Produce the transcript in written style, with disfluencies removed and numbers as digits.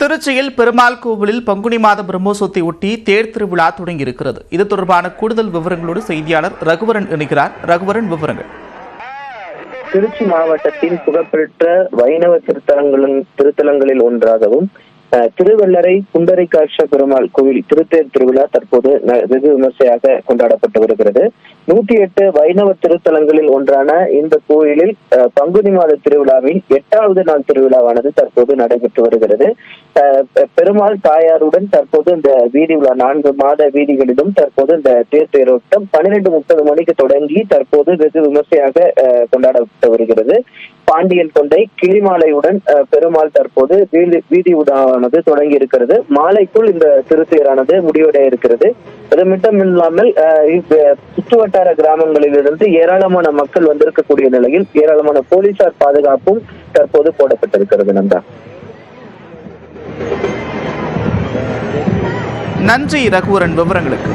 திருச்சியில் பெருமாள் கோவிலில் பங்குனி மாத பிரம்மோற்சவத்தை ஒட்டி தேர் திருவிழா தொடங்கியிருக்கிறது. இது தொடர்பான கூடுதல் விவரங்களோடு செய்தியாளர் ரகுவரன் இணைகிறார். ரகுவரன், விவரங்கள். திருச்சி மாவட்டத்தின் புகழ்பெற்ற வைணவ திருத்தலங்களில் ஒன்றாகவும் திருவள்ளரை குண்டரிகாட்ச பெருமாள் கோவில் திருத்தேர் திருவிழா தற்போது வெகு விமர்சையாக கொண்டாடப்பட்டு வருகிறது. 108 வைணவ திருத்தலங்களில் ஒன்றான இந்த கோயிலில் பங்குனி மாத திருவிழாவின் 8வது நாள் திருவிழாவானது தற்போது நடைபெற்று வருகிறது. பெருமாள் தாயாருடன் தற்போது இந்த வீதி உலா 4 மாத வீதிகளிலும் தற்போது இந்த தேரோட்டம் 12:30 மணிக்கு தொடங்கி தற்போது வெகு விமர்சையாக கொண்டாடப்பட்டு வருகிறது. பாண்டியன் கொண்டை கிளிமாலையுடன் பெருமாள் தற்போது வீதி உலாவானது தொடங்கி இருக்கிறது. மாலைக்குள் இந்த திருத்தேரானது முடிவடைய இருக்கிறது. அது மட்டும் இல்லாமல் சுற்று வட்டார கிராமங்களிலிருந்து ஏராளமான மக்கள் வந்திருக்கக்கூடிய நிலையில் ஏராளமான போலீசார் பாதுகாப்பும் தற்போது போடப்பட்டிருக்கிறது. நன்றி ரகுவரன், விவரங்களுக்கு.